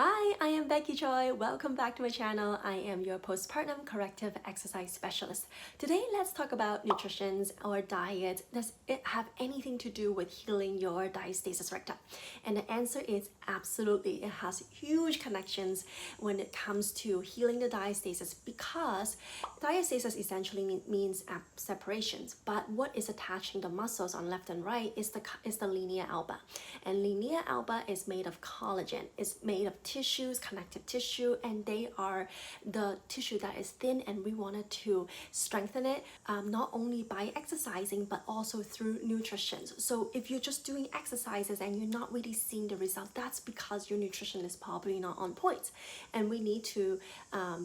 Hi, I am Becky Joy. Welcome back to my channel. I am your postpartum corrective exercise specialist. Today, let's talk about nutrition or diet. Does it have anything to do with healing your diastasis recti? And the answer is absolutely. It has huge connections when it comes to healing the diastasis, because diastasis essentially means separations. But what is attaching the muscles on left and right is the linea alba. And linea alba is made of collagen. It's made of tissues, connective tissue, and they are the tissue that is thin, and we wanted to strengthen it not only by exercising but also through nutrition. So if you're just doing exercises and you're not really seeing the result, that's because your nutrition is probably not on point. And we need to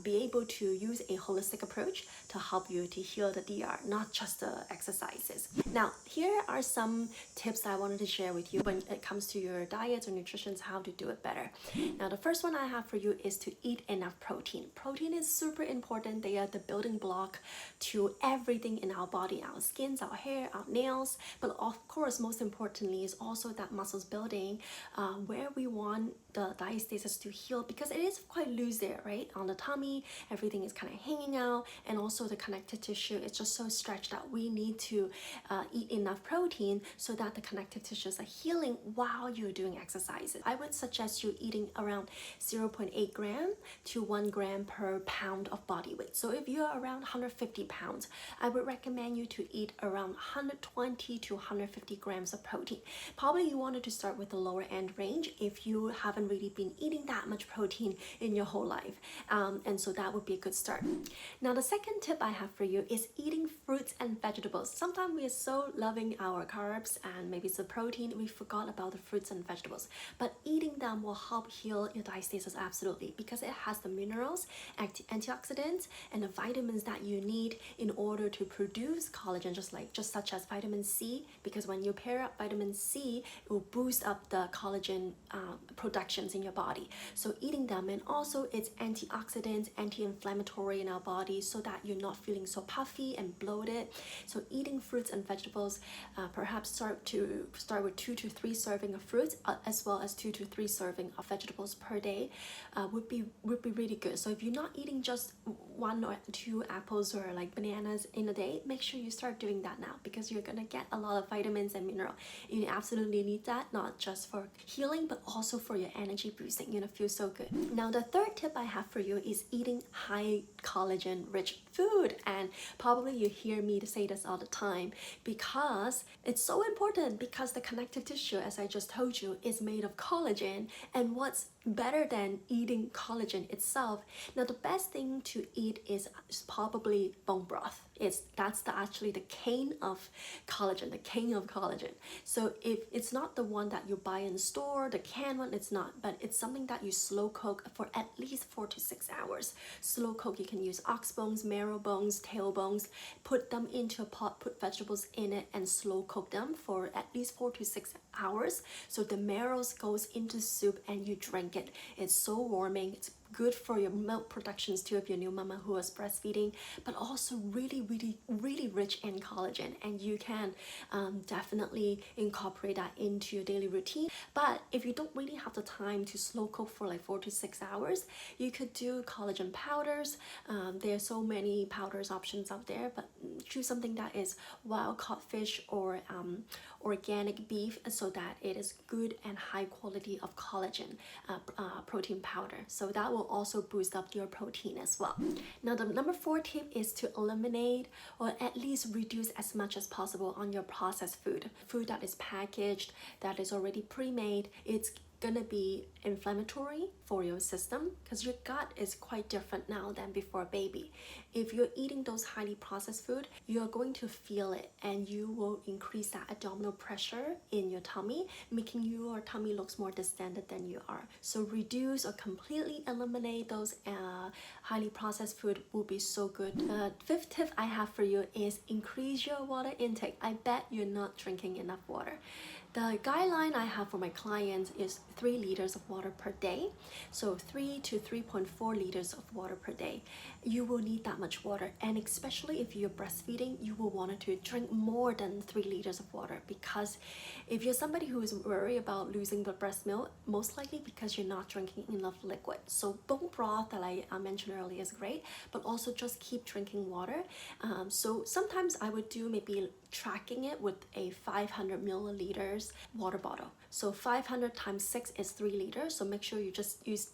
be able to use a holistic approach to help you to heal the DR, not just the exercises. Now, here are some tips I wanted to share with you when it comes to your diet or nutrition, how to do it better. Now, the first one I have for you is to eat enough protein. Protein is super important. They are the building block to everything in our body, our skins, our hair, our nails. But of course, most importantly is also that muscles building, where we want the diastasis to heal, because it is quite loose there, right? On the tummy, everything is kind of hanging out, and also the connective tissue is just so stretched out. We need to eat enough protein so that the connective tissues are healing while you're doing exercises. I would suggest you eating around 0.8 gram to 1 gram per pound of body weight. So if you're around 150 pounds, I would recommend you to eat around 120 to 150 grams of protein. Probably you wanted to start with the lower end range if you haven't really been eating that much protein in your whole life. And so that would be a good start. Now, the second tip I have for you is eating fruits and vegetables. Sometimes we are so loving our carbs and maybe it's the protein, we forgot about the fruits and vegetables. But eating them will help heal your diastasis absolutely, because it has the minerals, antioxidants, and the vitamins that you need in order to produce collagen, just such as vitamin C, because when you pair up vitamin C, it will boost up the collagen productions in your body. So eating them, and also it's antioxidants, anti-inflammatory in our body, so that you're not feeling so puffy and bloated. So eating fruits and vegetables, perhaps start with 2 to 3 serving of fruits, as well as 2 to 3 serving of vegetables per day, would be really good. So if you're not eating just 1 or 2 apples or like bananas in a day, make sure you start doing that now, because you're gonna get a lot of vitamins and mineral. You absolutely need that, not just for healing but also for your energy boosting. You're gonna feel so good. Now, the third tip I have for you is eating high collagen rich food. And probably you hear me say this all the time, because it's so important, because the connective tissue, as I just told you, is made of collagen. And what's better than eating collagen itself? Now, the best thing to eat is probably bone broth. That's actually the king of collagen, the king of collagen. So if it's not the one that you buy in the store, the canned one, it's not, but it's something that you slow cook for at least 4 to 6 hours. Slow cook, you can use ox bones, marrow bones, tail bones, put them into a pot, put vegetables in it, and slow cook them for at least 4 to 6 hours. So the marrow goes into soup and you drink it. It's so warming. It's good for your milk productions too, if you're a new mama who is breastfeeding, but also really rich in collagen, and you can definitely incorporate that into your daily routine. But if you don't really have the time to slow cook for like 4 to 6 hours, you could do collagen powders. There are so many powders options out there, but choose something that is wild caught fish or organic beef, so that it is good and high quality of collagen protein powder. So that will also boost up your protein as well. Now, the number 4 tip is to eliminate or at least reduce as much as possible on your processed food. Food that is packaged, that is already pre-made, it's gonna be inflammatory for your system, because your gut is quite different now than before baby. If you're eating those highly processed food, you're going to feel it, and you will increase that abdominal pressure in your tummy, making your tummy looks more distended than you are. So reduce or completely eliminate those highly processed food will be so good. The 5th tip I have for you is increase your water intake. I bet you're not drinking enough water. The guideline I have for my clients is 3 liters of water per day. So 3 to 3.4 liters of water per day. You will need that much water, and especially if you're breastfeeding, you will want to drink more than 3 liters of water, because if you're somebody who is worried about losing the breast milk, most likely because you're not drinking enough liquid. So bone broth that I mentioned earlier is great, but also just keep drinking water. So sometimes I would do maybe tracking it with a 500 milliliters water bottle. So 500 times 6 is 3 liters. So make sure you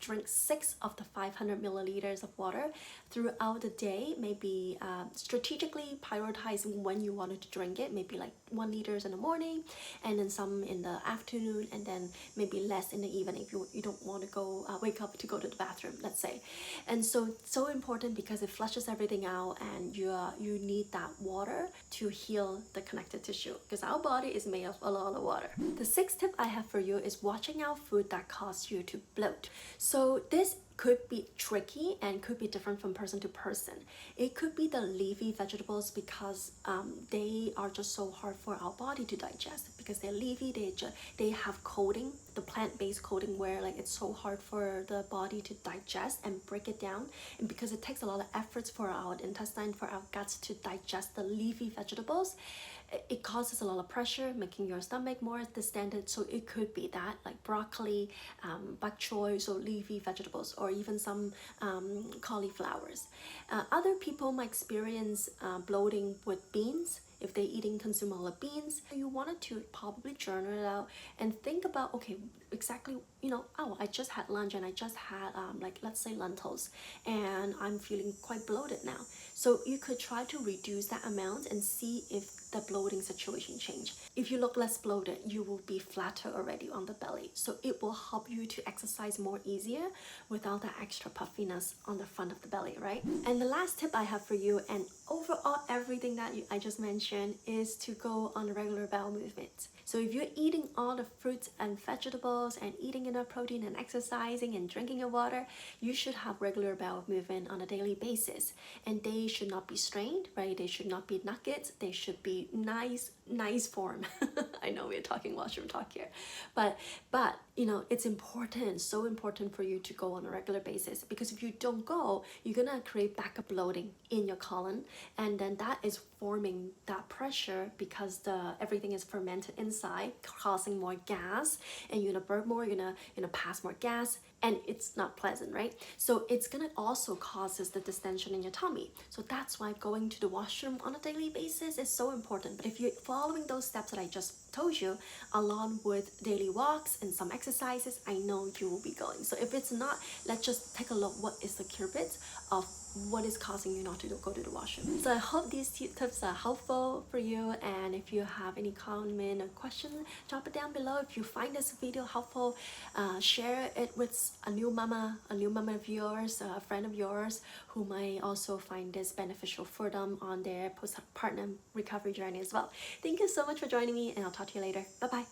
drink 6 of the 500 milliliters of water throughout the day. Maybe strategically prioritizing when you wanted to drink it. Maybe like 1 liters in the morning, and then some in the afternoon, and then maybe less in the evening if you don't want to go wake up to go to the bathroom, let's say. And so important because it flushes everything out, and you need that water to heal the connective tissue, because our body is made of a lot of water. The sixth tip I have for you is watching out food that cause you to bloat. So this could be tricky and could be different from person to person. It could be the leafy vegetables, because they are just so hard for our body to digest, because they're leafy. They have coating, the plant-based coating, where like it's so hard for the body to digest and break it down, and because it takes a lot of efforts for our intestine, for our guts to digest the leafy vegetables, it causes a lot of pressure, making your stomach more distended. So it could be that, like broccoli, bok choy, so leafy vegetables, or even some cauliflowers. Other people might experience bloating with beans. If they consume a lot of beans, you wanted to probably journal it out and think about, okay, exactly, oh, I just had lunch and I just had like, let's say lentils, and I'm feeling quite bloated now. So you could try to reduce that amount and see if the bloating situation change. If you look less bloated, you will be flatter already on the belly. So it will help you to exercise more easier without that extra puffiness on the front of the belly, right? And the last tip I have for you, and overall everything that I just mentioned, is to go on a regular bowel movement. So if you're eating all the fruits and vegetables and eating enough protein and exercising and drinking your water, you should have regular bowel movement on a daily basis. And they should not be strained, right? They should not be nuggets. They should be nice form. I know we're talking washroom talk here, but it's important, so important for you to go on a regular basis, because if you don't go, you're gonna create backup bloating in your colon, and then that is forming that pressure, because everything is fermented inside, causing more gas, and you're gonna burp more, you're gonna pass more gas, and it's not pleasant, right? So it's gonna also causes the distension in your tummy. So that's why going to the washroom on a daily basis is so important. But if you're following those steps that I just told you, along with daily walks and some exercises, I know you will be going. So if it's not, let's just take a look, what is the culprit of what is causing you not to go to the washroom. So I hope these tips are helpful for you, and if you have any comment or question, drop it down below. If you find this video helpful, share it with a new mama of yours, a friend of yours who might also find this beneficial for them on their postpartum recovery journey as well. Thank you so much for joining me, and I'll talk to you later. Bye bye.